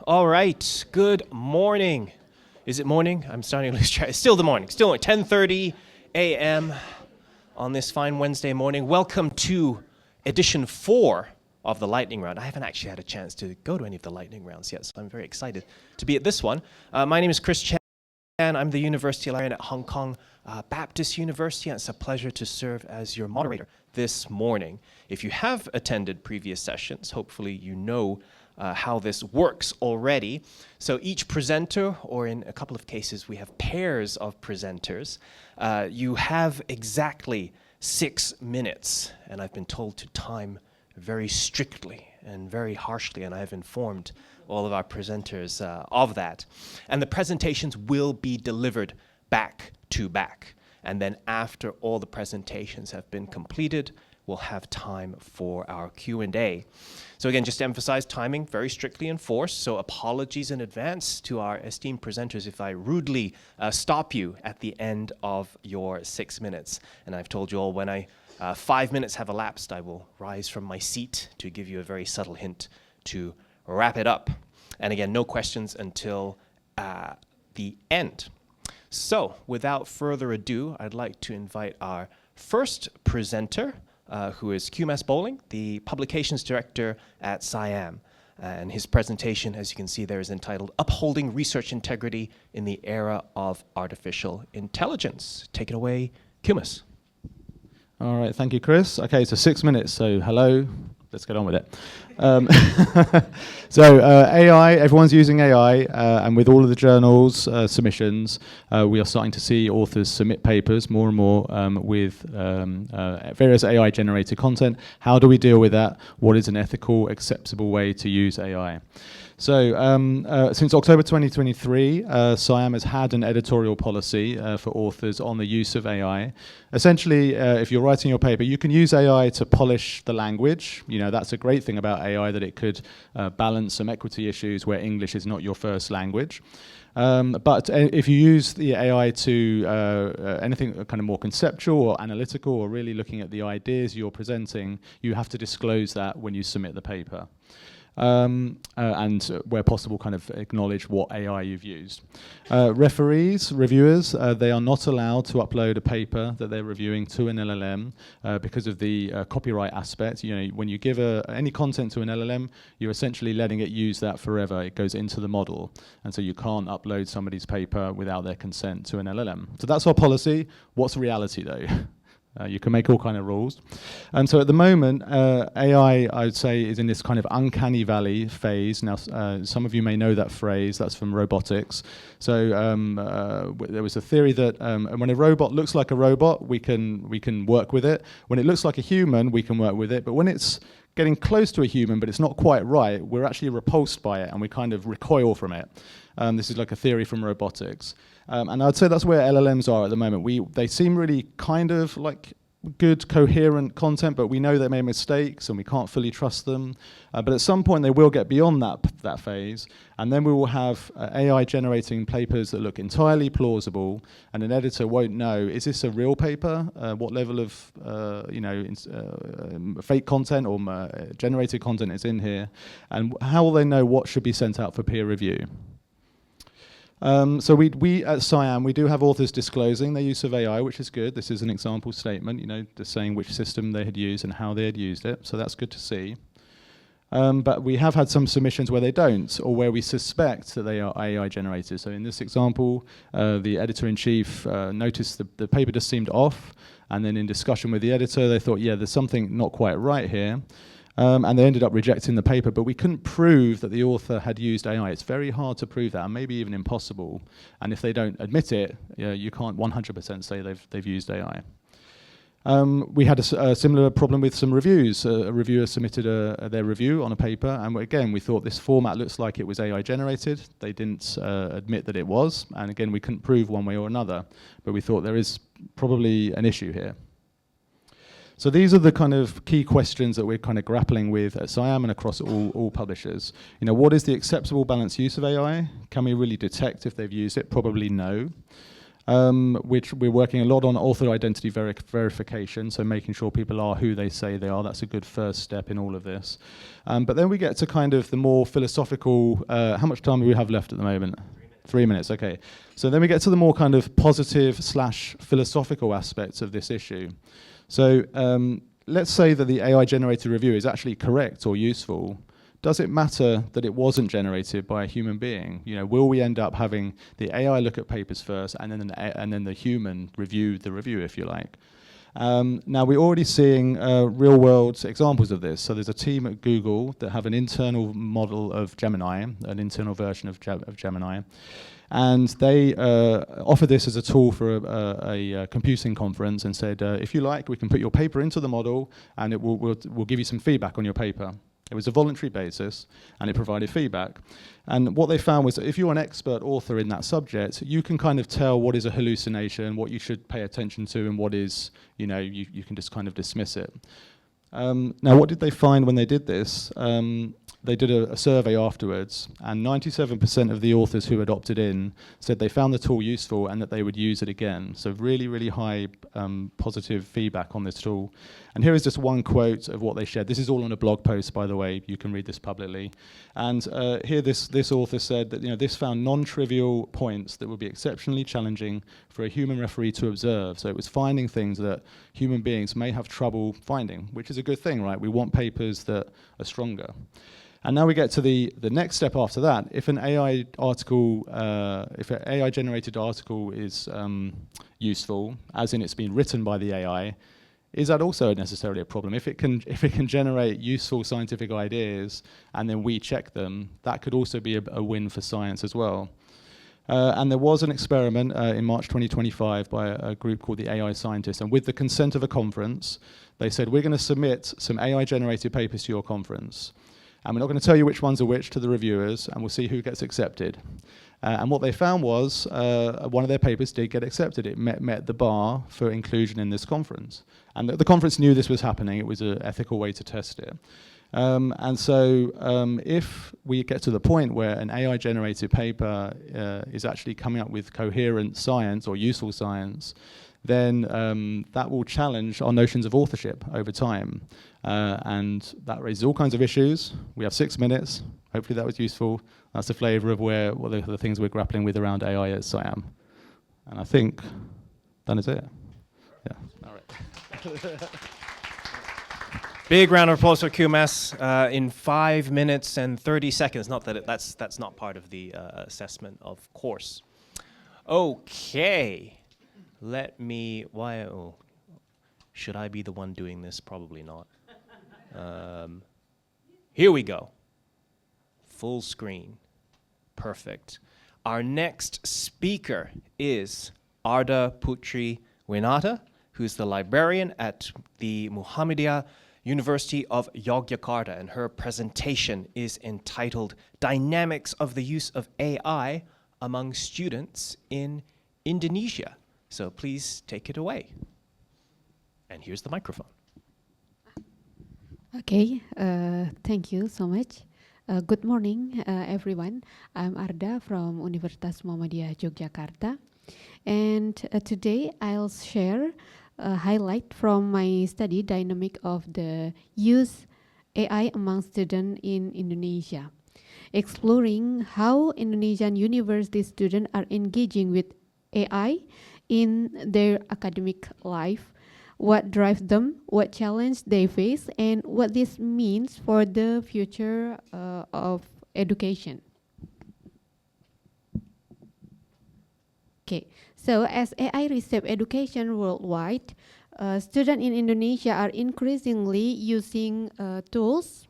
All right. Good morning. Is it morning? I'm starting to lose track. It's still the morning. Still 10:30 a.m. on this fine Wednesday morning. Welcome to edition 4 of the lightning round. I haven't actually had a chance to go to any of the lightning rounds yet, so I'm very excited to be at this one. My name is Chris Chan. I'm the University Librarian at Hong Kong Baptist University, and it's a pleasure to serve as your moderator this morning. If you have attended previous sessions, hopefully you know how this works already. So each presenter, or in a couple of cases we have pairs of presenters, you have exactly 6 minutes, and I've been told to time very strictly and very harshly, and I have informed all of our presenters of that. And the presentations will be delivered back to back. And then after all the presentations have been completed, we'll have time for our Q&A. So again, just to emphasize, timing very strictly enforced, so apologies in advance to our esteemed presenters if I rudely stop you at the end of your 6 minutes. And I've told you all when 5 minutes have elapsed, I will rise from my seat to give you a very subtle hint to wrap it up. And again, no questions until the end. So without further ado, I'd like to invite our first presenter, who is QMS Bowling, the Publications Director at SIAM. And his presentation, as you can see there, is entitled Upholding Research Integrity in the Era of Artificial Intelligence. Take it away, QMS. All right, thank you, Chris. Okay, so 6 minutes, so hello. Let's get on with it. So AI, everyone's using AI, and with all of the journals submissions, we are starting to see authors submit papers more and more with various AI-generated content. How do we deal with that? What is an ethical, acceptable way to use AI? So since October 2023, SIAM has had an editorial policy for authors on the use of AI. Essentially, if you're writing your paper, you can use AI to polish the language. You know, that's a great thing about AI, that it could balance some equity issues where English is not your first language. But if you use the AI to anything kind of more conceptual or analytical, or really looking at the ideas you're presenting, you have to disclose that when you submit the paper. And where possible, kind of acknowledge what AI you've used. Referees, reviewers, they are not allowed to upload a paper that they're reviewing to an LLM because of the copyright aspect. You know, when you give any content to an LLM, you're essentially letting it use that forever. It goes into the model, and so you can't upload somebody's paper without their consent to an LLM. So that's our policy. What's the reality, though? You can make all kind of rules. And so at the moment, AI, I would say, is in this kind of uncanny valley phase. Now, some of you may know that phrase. That's from robotics. So there was a theory that when a robot looks like a robot, we can work with it. When it looks like a human, we can work with it. But when it's getting close to a human, but it's not quite right, we're actually repulsed by it, and we kind of recoil from it. This is like a theory from robotics. And I'd say that's where LLMs are at the moment. They seem really kind of like good, coherent content, but we know they make mistakes and we can't fully trust them. But at some point they will get beyond that phase, and then we will have AI generating papers that look entirely plausible, and an editor won't know, is this a real paper? What level of fake content or generated content is in here? And how will they know what should be sent out for peer review? So we at SIAM, we do have authors disclosing their use of AI, which is good. This is an example statement, you know, just saying which system they had used and how they had used it. So that's good to see. But we have had some submissions where they don't, or where we suspect that they are AI generated. So in this example, the editor-in-chief noticed the paper just seemed off, and then in discussion with the editor, they thought, yeah, there's something not quite right here. And they ended up rejecting the paper, but we couldn't prove that the author had used AI. It's very hard to prove that, and maybe even impossible. And if they don't admit it, you can't 100% say they've used AI. We had a similar problem with some reviews. A reviewer submitted their review on a paper, and again, we thought this format looks like it was AI generated. They didn't admit that it was, and again, we couldn't prove one way or another, but we thought there is probably an issue here. So these are the kind of key questions that we're kind of grappling with at SIAM and across all publishers. You know, what is the acceptable balanced use of AI? Can we really detect if they've used it? Probably no. which we're working a lot on author identity verification, so making sure people are who they say they are. That's a good first step in all of this. But then we get to kind of the more philosophical, how much time do we have left at the moment? 3 minutes, okay. So then we get to the more kind of positive / philosophical aspects of this issue. So let's say that the AI-generated review is actually correct or useful. Does it matter that it wasn't generated by a human being? You know, will we end up having the AI look at papers first and then the human review the review, if you like? Now, we're already seeing real-world examples of this. So there's a team at Google that have an internal model of Gemini, an internal version of Gemini. And they offered this as a tool for a computing conference and said, if you like, we can put your paper into the model and we'll give you some feedback on your paper. It was a voluntary basis, and it provided feedback. And what they found was that if you're an expert author in that subject, you can kind of tell what is a hallucination, what you should pay attention to, and what is, you know, you can just kind of dismiss it. Now, what did they find when they did this? They did a survey afterwards, and 97% of the authors who had opted in said they found the tool useful and that they would use it again. So really, really high positive feedback on this tool. And here is just one quote of what they shared. This is all on a blog post, by the way. You can read this publicly. And here this author said that, you know, this found non-trivial points that would be exceptionally challenging for a human referee to observe. So it was finding things that human beings may have trouble finding, which is a good thing, right? We want papers that are stronger. And now we get to the next step after that. If an AI article, if an AI-generated article is useful, as in it's been written by the AI, is that also necessarily a problem? If it can generate useful scientific ideas and then we check them, that could also be a win for science as well. And there was an experiment in March 2025 by a group called the AI Scientists, and with the consent of a conference, they said, we're going to submit some AI-generated papers to your conference. And we're not going to tell you which ones are which to the reviewers, and we'll see who gets accepted. And what they found was one of their papers did get accepted. It met the bar for inclusion in this conference. And the conference knew this was happening. It was an ethical way to test it. And so if we get to the point where an AI-generated paper is actually coming up with coherent science or useful science, then that will challenge our notions of authorship over time. And that raises all kinds of issues. We have 6 minutes. Hopefully that was useful. That's the flavor of what the things we're grappling with around AI at SciAm. And I think that is it. Yeah. All right. Big round of applause for QMS in 5 minutes and 30 seconds. Not that that's not part of the assessment, of course. Okay. Should I be the one doing this? Probably not. Here we go. Full screen. Perfect. Our next speaker is Arda Putri Winata, who's the librarian at the Muhammadiyah University of Yogyakarta, and her presentation is entitled Dynamics of the Use of AI Among Students in Indonesia. So please take it away. And here's the microphone. Okay, thank you so much. Good morning, everyone. I'm Arda from Universitas Muhammadiyah Yogyakarta. And today I'll share a highlight from my study, Dynamic of the Use AI Among Students in Indonesia, exploring how Indonesian university students are engaging with AI in their academic life, what drives them, what challenge they face, and what this means for the future of education. Okay, so as AI reshapes education worldwide, students in Indonesia are increasingly using tools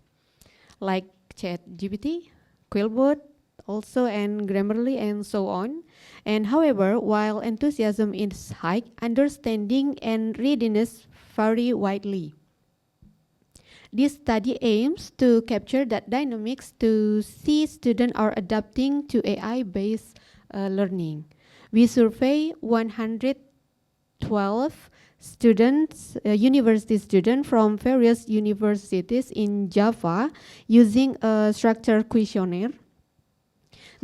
like ChatGPT, Quillbot, also and Grammarly and so on. And however, while enthusiasm is high, understanding and readiness vary widely. This study aims to capture that dynamics to see students are adapting to AI-based learning. We survey 112 students, university students from various universities in Java using a structured questionnaire.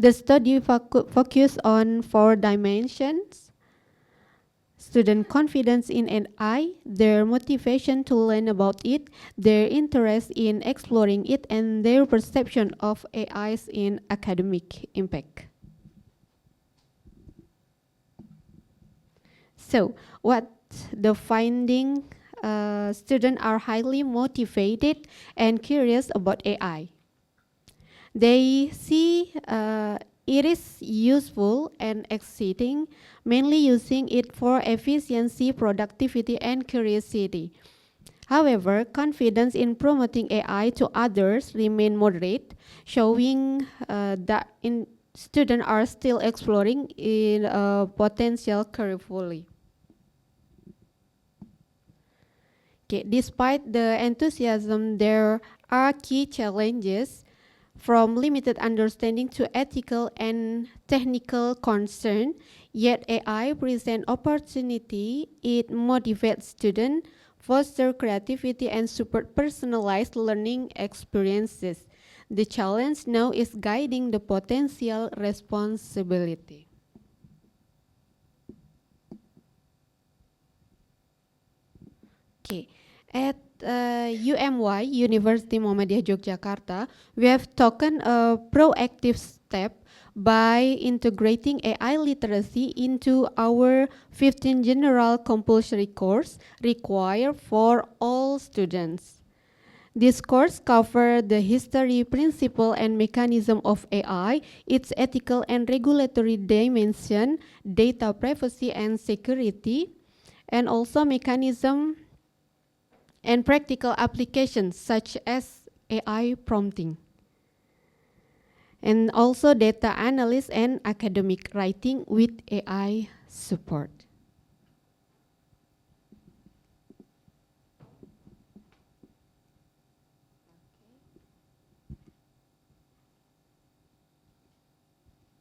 The study focused on 4 dimensions: student confidence in AI, their motivation to learn about it, their interest in exploring it, and their perception of AI's in academic impact. So, what the finding? Students are highly motivated and curious about AI. They see it is useful and exciting, mainly using it for efficiency, productivity, and curiosity. However, confidence in promoting AI to others remain moderate, showing that students are still exploring in potential carefully. Okay, despite the enthusiasm, there are key challenges from limited understanding to ethical and technical concern. Yet AI presents opportunity. It motivates students, foster creativity, and support personalized learning experiences. The challenge now is guiding the potential responsibility. Okay. At UMY, University Muhammadiyah Yogyakarta, we have taken a proactive step by integrating AI literacy into our 15 general compulsory course required for all students. This course covers the history, principle, and mechanism of AI, its ethical and regulatory dimension, data privacy and security, and also mechanism and practical applications such as AI prompting, and also data analysis and academic writing with AI support.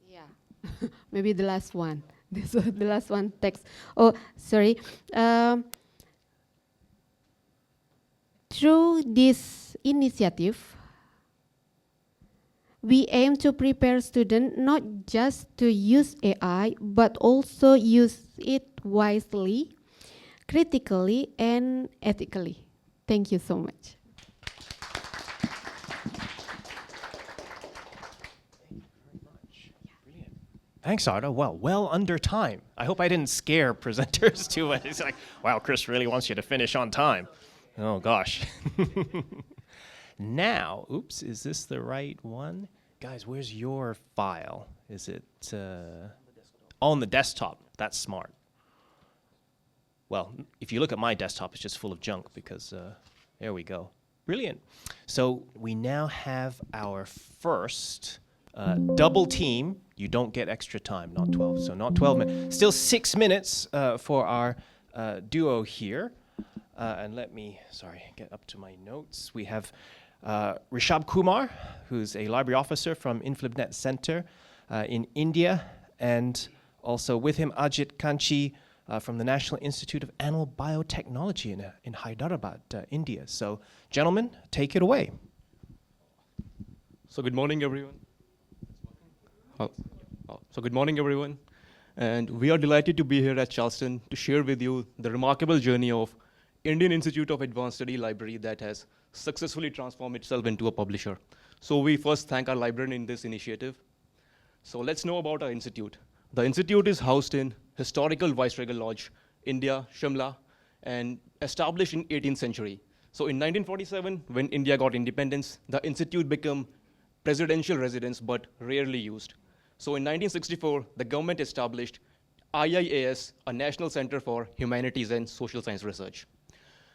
Yeah, maybe the last one. This was the last one text. Oh, sorry. Through this initiative, we aim to prepare students not just to use AI, but also use it wisely, critically, and ethically. Thank you so much. Thanks, Arda. Well under time. I hope I didn't scare presenters too much. It's like, wow, Chris really wants you to finish on time. Oh, gosh. Now, oops, is this the right one? Guys, where's your file? Is it on the desktop? That's smart. Well, if you look at my desktop, it's just full of junk because there we go. Brilliant. So we now have our first double team. You don't get extra time, not 12. So not 12 minutes. Still 6 minutes for our duo here. And let me, get up to my notes. We have Rishab Kumar, who's a library officer from InflibNet Center in India, and also with him Ajit Kanchi from the National Institute of Animal Biotechnology in Hyderabad, India. So, gentlemen, take it away. So good morning, everyone. Good morning, everyone. And we are delighted to be here at Charleston to share with you the remarkable journey of Indian Institute of Advanced Study Library that has successfully transformed itself into a publisher. So we first thank our librarian in this initiative. So let's know about our institute. The institute is housed in historical Viceregal Lodge, India, Shimla, and established in 18th century. So in 1947, when India got independence, the institute became presidential residence, but rarely used. So in 1964, the government established IIAS, a National Center for Humanities and Social Science Research.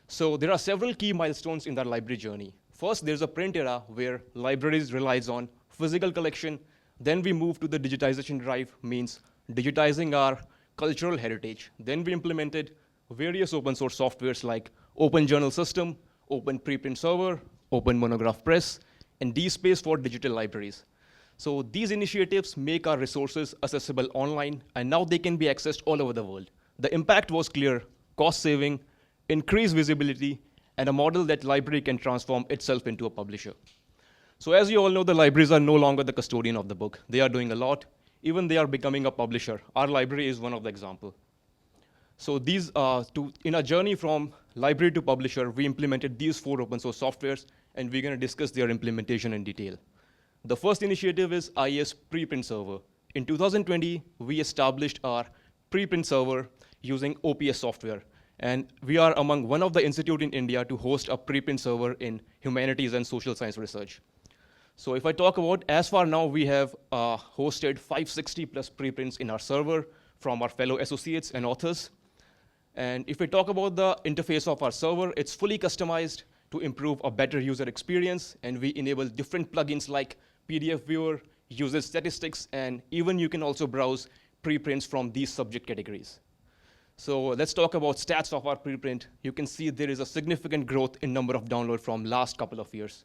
So there are several key milestones in the library journey. First, there's a print era where libraries relies on physical collection. Then we move to the digitization drive, means digitizing our cultural heritage. Then we implemented various open source softwares like Open Journal System, Open Preprint Server, Open Monograph Press, and DSpace for digital libraries. So these initiatives make our resources accessible online, and now they can be accessed all over the world. The impact was clear: cost saving, increased visibility, and a model that library can transform itself into a publisher. So as you all know, the libraries are no longer the custodian of the book. They are doing a lot. Even they are becoming a publisher. Our library is one of the examples. So in our journey from library to publisher, we implemented these 4 open source softwares, and we're going to discuss their implementation in detail. The first initiative is IES preprint server. In 2020, we established our preprint server using OPS software. And we are among one of the institutes in India to host a preprint server in humanities and social science research. So if I talk about, as far now, we have hosted 560 plus preprints in our server from our fellow associates and authors. And if we talk about the interface of our server, it's fully customized to improve a better user experience. And we enable different plugins like PDF Viewer, usage statistics, and even you can also browse preprints from these subject categories. So let's talk about stats of our preprint. You can see there is a significant growth in number of downloads from last couple of years.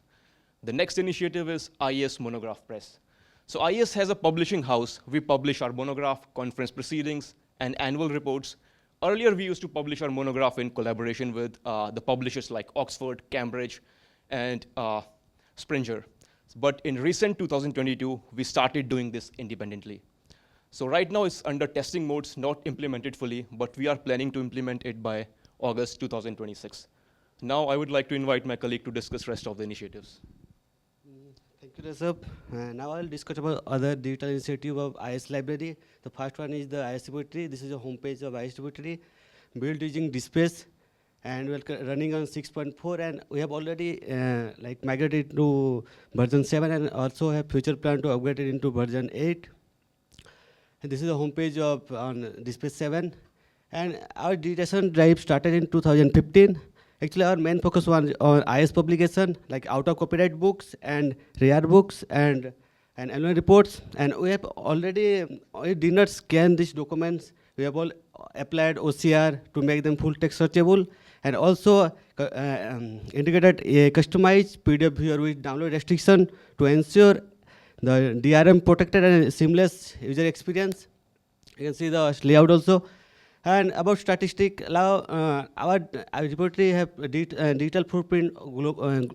The next initiative is IES Monograph Press. So IES has a publishing house. We publish our monograph, conference proceedings, and annual reports. Earlier, we used to publish our monograph in collaboration with the publishers like Oxford, Cambridge, and Springer. But in recent 2022, we started doing this independently. So right now, it's under testing modes, not implemented fully, but we are planning to implement it by August 2026. Now, I would like to invite my colleague to discuss rest of the initiatives. Thank you, Rasab. Now I'll discuss about other digital initiative of IS Library. The first one is the IS Repository. This is a homepage of IS Repository, built using DSpace, and we're running on 6.4, and we have already migrated to version 7, and also have future plan to upgrade it into version 8. And this is a homepage of on DSpace 7, and our digitization drive started in 2015. Actually, our main focus was on IS publication, like out of copyright books and rare books and annual reports. And we have already we did not scan these documents. We have all applied OCR to make them full text searchable, and also integrated a customized PDF viewer with download restriction to ensure the DRM protected and seamless user experience. You can see the layout also. And about statistic, our repository have digital footprint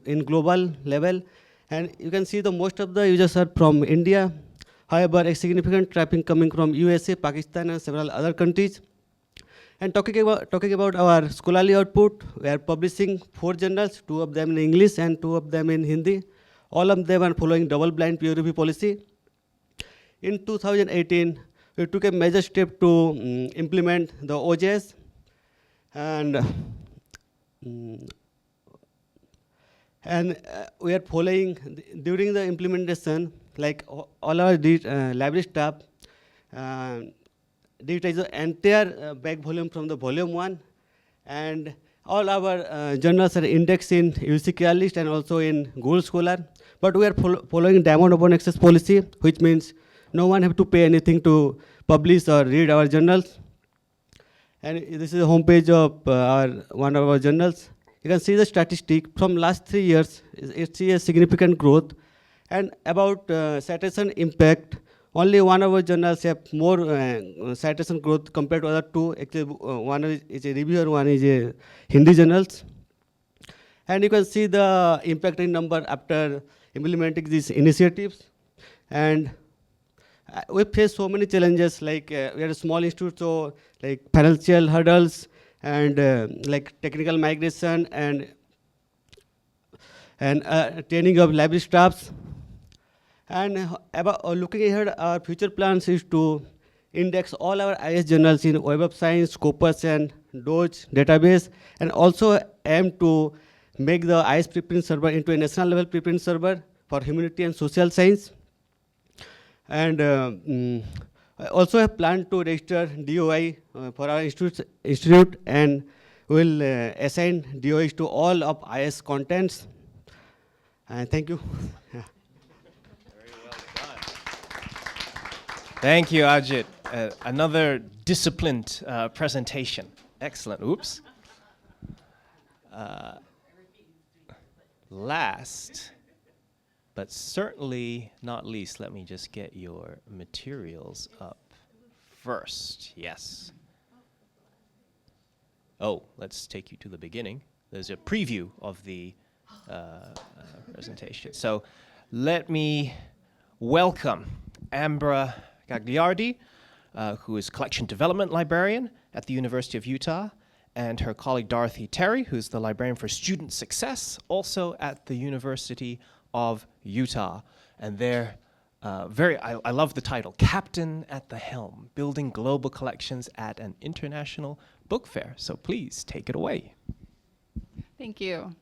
in global level, and you can see the most of the users are from India. However, a significant traffic coming from USA, Pakistan, and several other countries. And talking about our scholarly output, we are publishing 4 journals, 2 of them in English and 2 of them in Hindi. All of them are following double-blind peer review policy. In 2018, we took a major step to implement the OJS, and we are following during the implementation, like all our library staff digitize the entire back volume from the volume 1, and all our journals are indexed in UCKR list and also in Google Scholar. But we are following Diamond Open Access policy, which means no one have to pay anything to publish or read our journals. And this is a homepage of one of our journals. You can see the statistic from last 3 years. It's a significant growth. And about citation impact, only one of our journals have more citation growth compared to other 2. Actually, one is a reviewer, one is a Hindi journals. And you can see the impact in number after implementing these initiatives. And we face so many challenges, like we are a small institute, so like financial hurdles and like technical migration and training of library staffs. And about looking ahead, our future plans is to index all our IS journals in Web of Science, Scopus, and Doge database, and also aim to make the IS preprint server into a national level preprint server for humanity and social science. And I also have planned to register DOI for our institute, and will assign DOIs to all of IS contents. Thank you. Very well done. Thank you, Ajit. Another disciplined presentation. Excellent. Oops. Last, but certainly not least, let me just get your materials up first. Yes. Oh, let's take you to the beginning. There's a preview of the presentation. So let me welcome Ambra Gagliardi, who is Collection Development Librarian at the University of Utah, and her colleague Dorothy Terry, who's the librarian for student success, also at the University of Utah. And they're I love the title, Captain at the Helm, Building Global Collections at an International Book Fair. So please take it away. Thank you.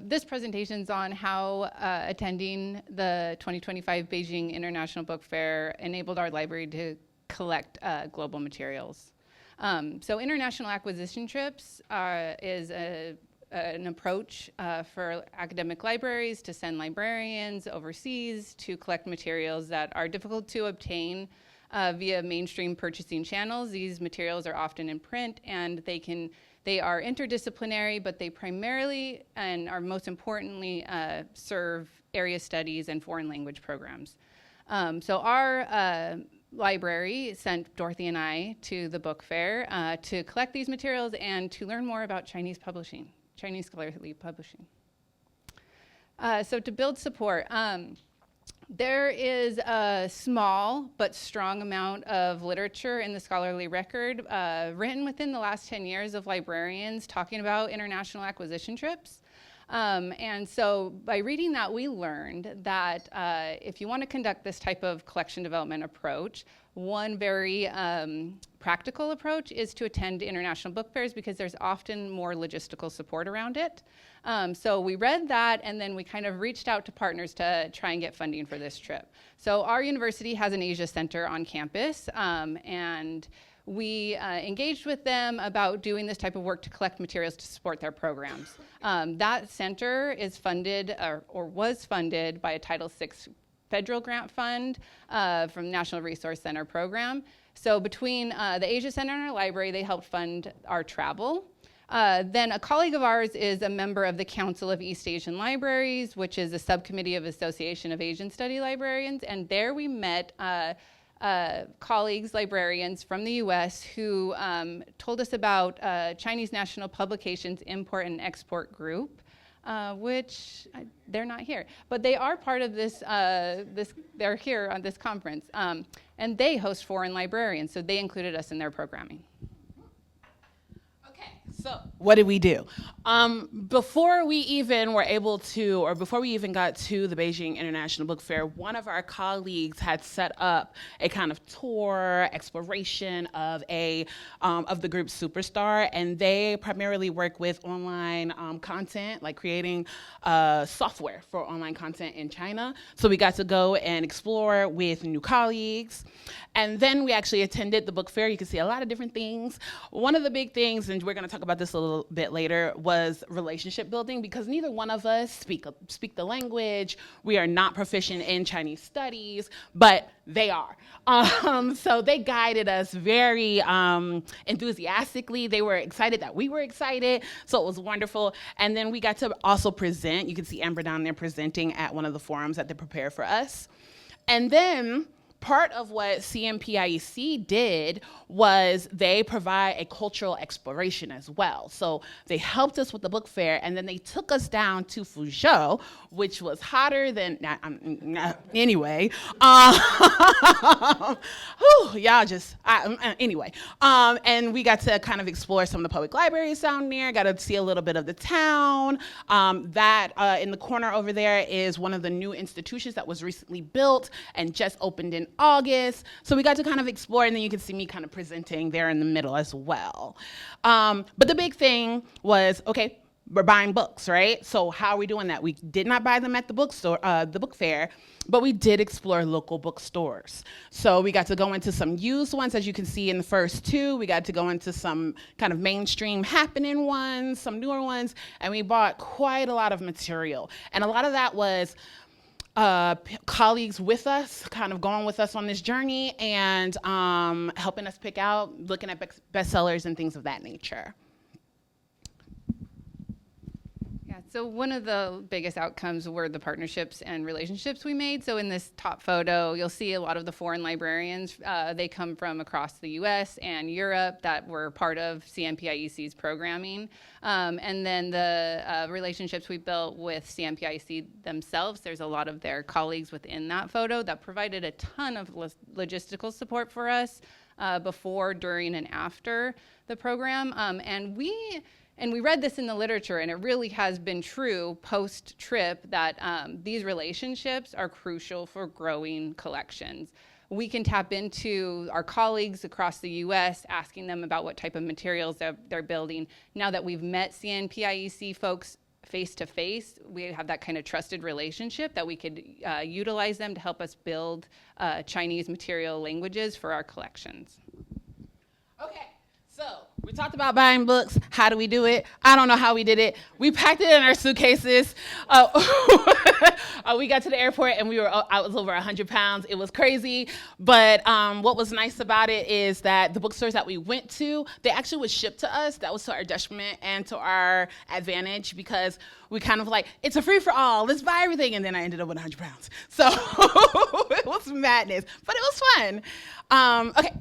This presentation is on how attending the 2025 Beijing International Book Fair enabled our library to collect global materials. So international acquisition trips is an approach for academic libraries to send librarians overseas to collect materials that are difficult to obtain via mainstream purchasing channels. These materials are often in print, and they are interdisciplinary, but they primarily and are most importantly serve area studies and foreign language programs. So our library sent Dorothy and I to the book fair to collect these materials and to learn more about Chinese publishing, Chinese scholarly publishing. So to build support, there is a small but strong amount of literature in the scholarly record written within the last 10 years of librarians talking about international acquisition trips. And so by reading that, we learned that if you want to conduct this type of collection development approach, one very practical approach is to attend international book fairs because there's often more logistical support around it. So we read that, and then we kind of reached out to partners to try and get funding for this trip. So our university has an Asia Center on campus, and we engaged with them about doing this type of work to collect materials to support their programs. That center is funded or was funded by a Title VI federal grant fund from National Resource Center program. So between the Asia Center and our library, they helped fund our travel. Then a colleague of ours is a member of the Council of East Asian Libraries, which is a subcommittee of Association of Asian Study Librarians, and there we met colleagues, librarians from the US who told us about Chinese National Publications Import and Export Group, which they're not here, but they are part of this, they're here on this conference, and they host foreign librarians, so they included us in their programming. So what did we do? Before we even were able to, or before we even got to the Beijing International Book Fair, one of our colleagues had set up a kind of tour, exploration of the group Superstar, and they primarily work with online content, like creating software for online content in China. So we got to go and explore with new colleagues. And then we actually attended the book fair. You can see a lot of different things. One of the big things, and we're going to talk about this a little bit later, was relationship building, because neither one of us speak the language. We are not proficient in Chinese studies, but they are. So they guided us very enthusiastically. They were excited that we were excited, so it was wonderful. And then we got to also present. You can see Amber down there presenting at one of the forums that they prepared for us. And then part of what CMPIEC did was they provide a cultural exploration as well. So they helped us with the book fair, and then they took us down to Fuzhou, which was hotter than, anyway. Anyway. And we got to kind of explore some of the public libraries down there, got to see a little bit of the town. In the corner over there is one of the new institutions that was recently built and just opened in August. So we got to kind of explore, and then you can see me kind of presenting there in the middle as well. But the big thing was, okay, we're buying books, right? So how are we doing that? We did not buy them at the bookstore, the book fair, but we did explore local bookstores. So we got to go into some used ones, as you can see in the first two. We got to go into some kind of mainstream happening ones, some newer ones, and we bought quite a lot of material. And a lot of that was colleagues with us, kind of going with us on this journey and helping us pick out, looking at bestsellers and things of that nature. Yeah, so one of the biggest outcomes were the partnerships and relationships we made. So in this top photo, you'll see a lot of the foreign librarians. They come from across the US and Europe that were part of CMPIEC's programming. And then the relationships we built with CMPIEC themselves, there's a lot of their colleagues within that photo that provided a ton of logistical support for us. before, during, and after the program. And we read this in the literature, and it really has been true post-trip that these relationships are crucial for growing collections. We can tap into our colleagues across the US, asking them about what type of materials they're building. Now that we've met CNPIEC folks face to face, we have that kind of trusted relationship that we could utilize them to help us build Chinese material languages for our collections. Okay, so we talked about buying books. How do we do it? I don't know how we did it. We packed it in our suitcases. We got to the airport and I was over 100 pounds. It was crazy. But what was nice about it is that the bookstores that we went to, they actually would ship to us. That was to our detriment and to our advantage because we kind of like, it's a free for all. Let's buy everything. And then I ended up with 100 pounds. So it was madness, but it was fun. Okay.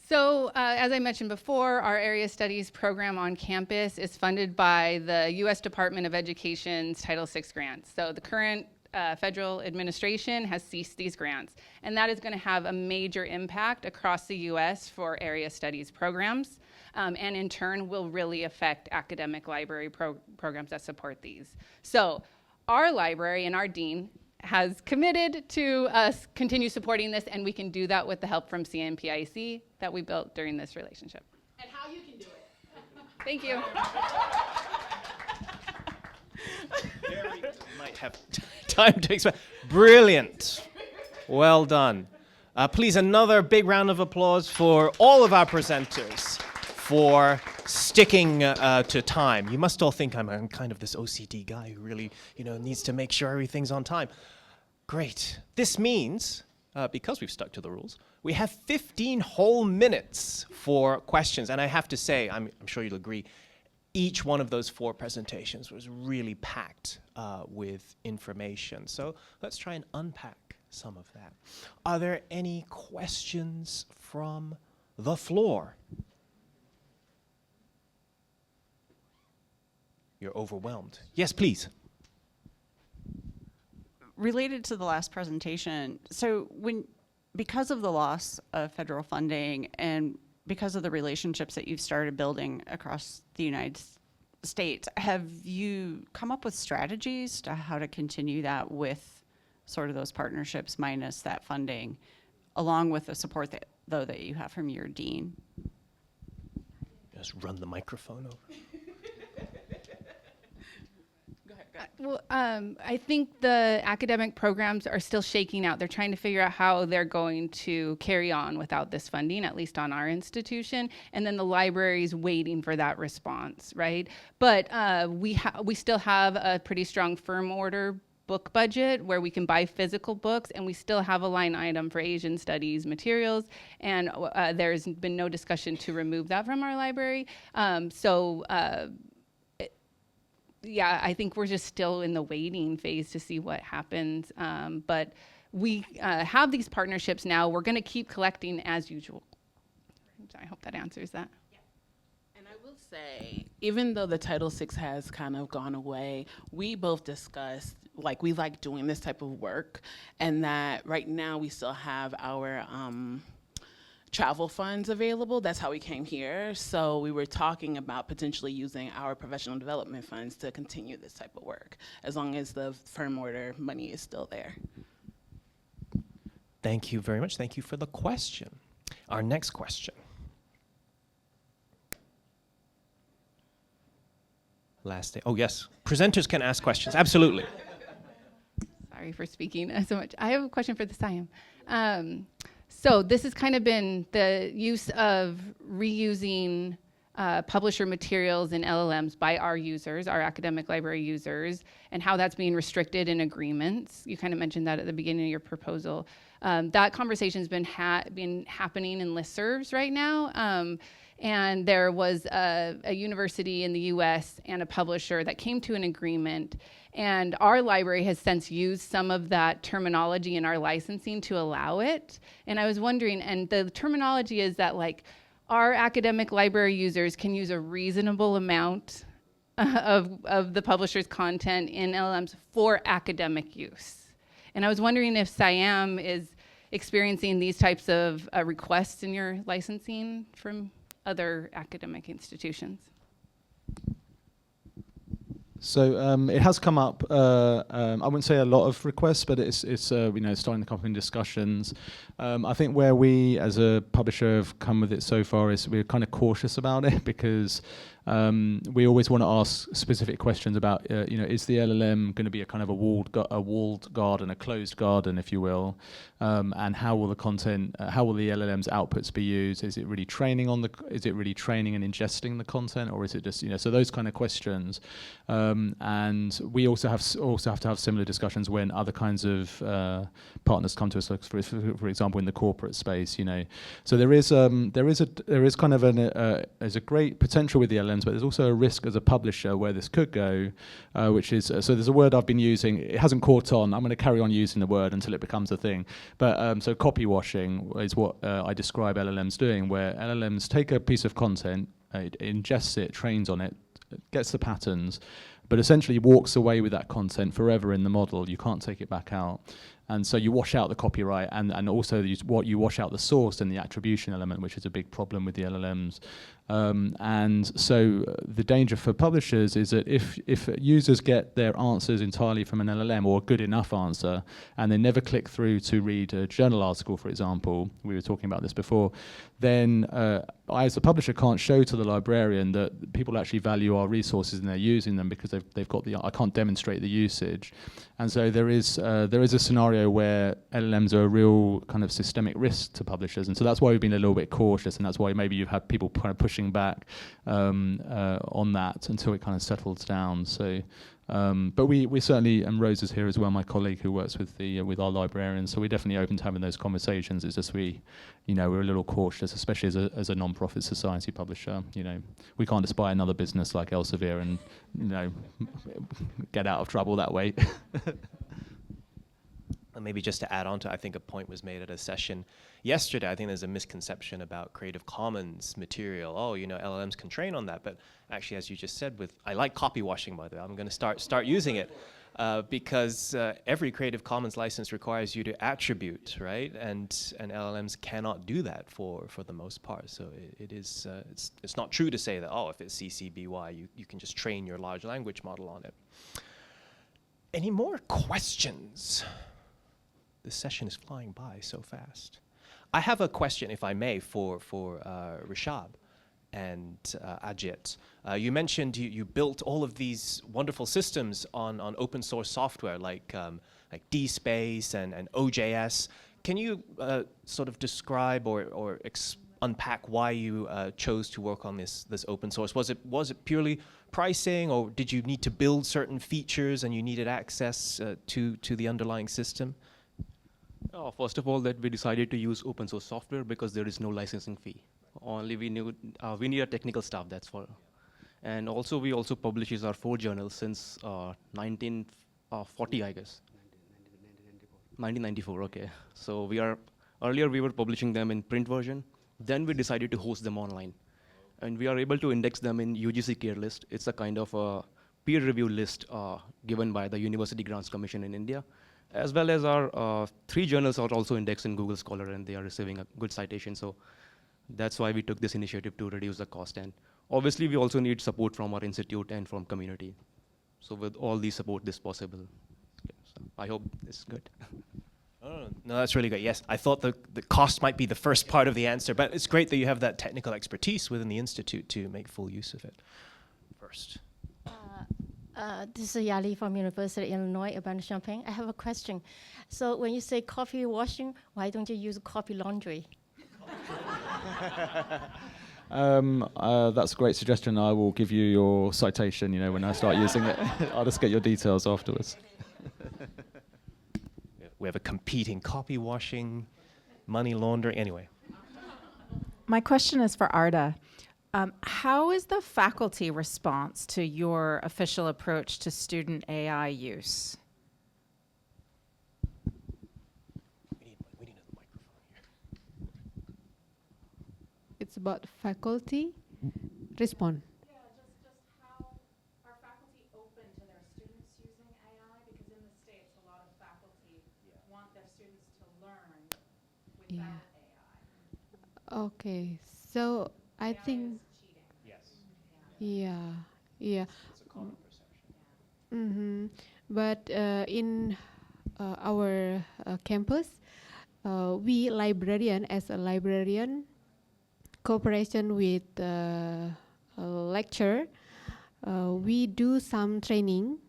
So as I mentioned before, our Area Studies program on campus is funded by the U.S. Department of Education's Title VI grants. So the current federal administration has ceased these grants, and that is going to have a major impact across the U.S. for Area Studies programs, and in turn will really affect academic library programs that support these. So our library and our dean has committed to us continue supporting this, and we can do that with the help from CNPIEC that we built during this relationship. And how you can do it. Thank you. Gary might have time to explain. Brilliant. Well done. Please, another big round of applause for all of our presenters for sticking to time. You must all think I'm kind of this OCD guy who really, needs to make sure everything's on time. Great. This means, because we've stuck to the rules, we have 15 whole minutes for questions. And I have to say, I'm sure you'll agree, each one of those 4 presentations was really packed with information. So let's try and unpack some of that. Are there any questions from the floor? You're overwhelmed. Yes, please. Related to the last presentation, so because of the loss of federal funding and because of the relationships that you've started building across the United States, have you come up with strategies to how to continue that with sort of those partnerships minus that funding, along with the support that you have from your dean? Just run the microphone over. Well, I think the academic programs are still shaking out. They're trying to figure out how they're going to carry on without this funding, at least on our institution. And then the library is waiting for that response, right? But we still have a pretty strong firm order book budget where we can buy physical books, and we still have a line item for Asian studies materials, and there's been no discussion to remove that from our library. Yeah, I think we're just still in the waiting phase to see what happens. But we have these partnerships now. We're going to keep collecting as usual. I hope that answers that. And I will say, even though the Title VI has kind of gone away, we both discussed, we like doing this type of work, and that right now we still have our travel funds available. That's how we came here. So we were talking about potentially using our professional development funds to continue this type of work, as long as the firm order money is still there. Thank you very much. Thank you for the question. Our next question. Last day. Oh, yes. Presenters can ask questions. Absolutely. Sorry for speaking so much. I have a question for the SIAM. So this has kind of been the use of reusing publisher materials in LLMs by our users, our academic library users, and how that's being restricted in agreements. You kind of mentioned that at the beginning of your proposal. That conversation's been happening in listservs right now. And there was a university in the US and a publisher that came to an agreement, and our library has since used some of that terminology in our licensing to allow it. And I was wondering, and the terminology is that our academic library users can use a reasonable amount of the publisher's content in LLMs for academic use. And I was wondering if SIAM is experiencing these types of requests in your licensing from other academic institutions? So it has come up. I wouldn't say a lot of requests, but it's starting to come up in discussions. I think where we, as a publisher, have come with it so far is we're kind of cautious about it because we always want to ask specific questions about, is the LLM going to be a kind of a walled garden, a closed garden, if you will, and how will the content, how will the LLM's outputs be used? Is it really training is it really training and ingesting the content, or is it just, so those kind of questions. And we also have to have similar discussions when other kinds of partners come to us, like for example, in the corporate space, So there is kind of there's a great potential with the LLMs, but there's also a risk as a publisher where this could go, which is so there's a word I've been using. It hasn't caught on. I'm going to carry on using the word until it becomes a thing. But so copy washing is what I describe LLMs doing, where LLMs take a piece of content, it ingests it, trains on it, gets the patterns, but essentially walks away with that content forever in the model. You can't take it back out. And so you wash out the copyright and also you wash out the source and the attribution element, which is a big problem with the LLMs. And so the danger for publishers is that if users get their answers entirely from an LLM or a good enough answer, and they never click through to read a journal article, for example, we were talking about this before, then I, as a publisher, can't show to the librarian that people actually value our resources and they're using them because they've got I can't demonstrate the usage. And so there is a scenario where LLMs are a real kind of systemic risk to publishers, and so that's why we've been a little bit cautious, and that's why maybe you've had people kind of pushing back on that until it kind of settles down. So, but we certainly, and Rose is here as well, my colleague who works with our librarians. So we're definitely open to having those conversations. It's just we're a little cautious, especially as a non-profit society publisher. We can't just buy another business like Elsevier and get out of trouble that way. And maybe just to add on to, I think a point was made at a session yesterday. I think there's a misconception about Creative Commons material. Oh, LLMs can train on that. But actually, as you just said, I like copy washing, by the way. I'm going to start using it because every Creative Commons license requires you to attribute, right? And LLMs cannot do that for the most part. So it's not true to say that, if it's CC BY, you can just train your large language model on it. Any more questions? This session is flying by so fast. I have a question, if I may, for Rishab and Ajit. You mentioned you built all of these wonderful systems on open source software like DSpace and OJS. Can you sort of describe or unpack why you chose to work on this open source? Was it purely pricing, or did you need to build certain features and you needed access to the underlying system? First of all, that we decided to use open source software because there is no licensing fee. Only we need a technical staff, that's for. And also we publishes our 4 journals since 1940, I guess. 1994, okay. So earlier we were publishing them in print version. Then we decided to host them online. And we are able to index them in UGC Care List. It's a kind of a peer review list given by the University Grants Commission in India. As well as our 3 journals are also indexed in Google Scholar, and they are receiving a good citation. So that's why we took this initiative to reduce the cost. And obviously, we also need support from our institute and from community. So with all the support, this is possible. Okay, so I hope this is good. No, that's really great. Yes, I thought the cost might be the first part of the answer, but it's great that you have that technical expertise within the institute to make full use of it. First. This is Yali from University of Illinois, Urbana-Champaign. I have a question. So when you say copy washing, why don't you use copy laundry? That's a great suggestion. I will give you your citation, when I start using it. I'll just get your details afterwards. We have a competing copy washing, money laundering, anyway. My question is for Arda. How is the faculty response to your official approach to student AI use? We need a microphone here. It's about faculty. Respond. Yeah, just how are faculty open to their students using AI? Because in the States, a lot of faculty want their students to learn Yeah. Okay. So I think. Yeah. Yeah. Mm-hmm. But in our campus, we librarian as a librarian, cooperation with a lecturer, we do some training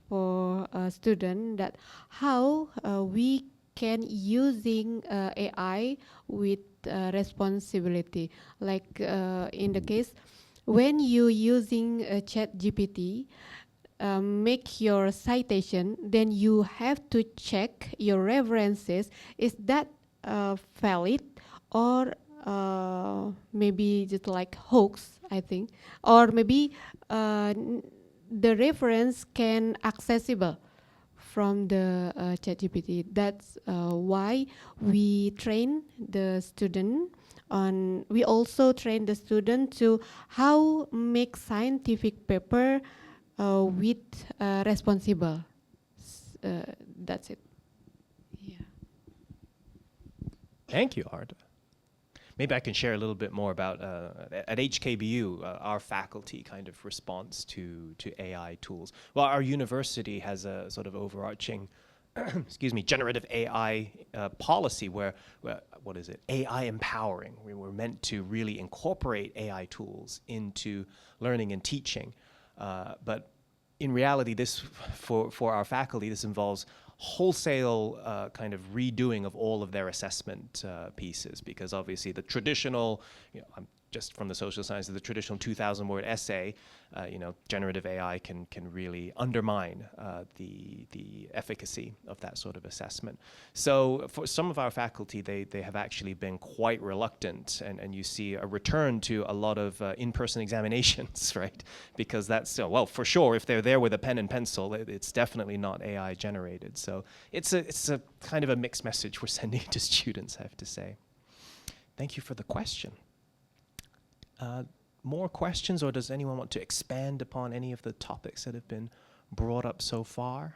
for a student that how we can using AI with responsibility. Like in the case, when you using Chat GPT, make your citation, then you have to check your references. Is that valid or maybe just like hoax, I think, or maybe the reference can accessible from the ChatGPT. That's why we train the student on. We also train the student to how make scientific paper with responsible. That's it. Yeah. Thank you, Arda. Maybe I can share a little bit more about, at HKBU, our faculty kind of response to AI tools. Well, our university has a sort of overarching, excuse me, generative AI policy where, what is it, AI empowering. We were meant to really incorporate AI tools into learning and teaching. But in reality, this, for our faculty, this involves wholesale kind of redoing of all of their assessment pieces, because obviously the traditional, I'm just from the social sciences, the traditional 2,000-word essay, generative AI can really undermine the efficacy of that sort of assessment. So for some of our faculty, they have actually been quite reluctant, and you see a return to a lot of in-person examinations, right? Because that's, well, for sure, if they're there with a pen and pencil, it's definitely not AI generated. So it's a kind of a mixed message we're sending to students, I have to say. Thank you for the question. More questions, or does anyone want to expand upon any of the topics that have been brought up so far?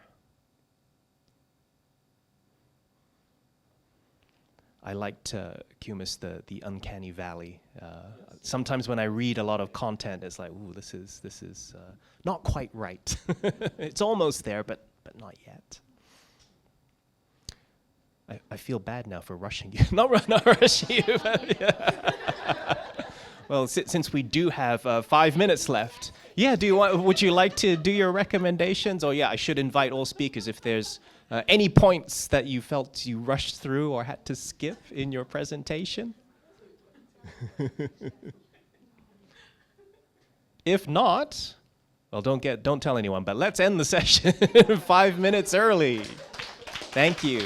I liked, Kumis, the uncanny valley. Sometimes when I read a lot of content, it's like, ooh, this is not quite right. It's almost there, but not yet. I feel bad now for rushing you. not rushing you, but yeah. Well, since we do have 5 minutes left, yeah, would you like to do your recommendations? Or yeah, I should invite all speakers if there's any points that you felt you rushed through or had to skip in your presentation. If not, well, don't tell anyone, but let's end the session 5 minutes early. Thank you.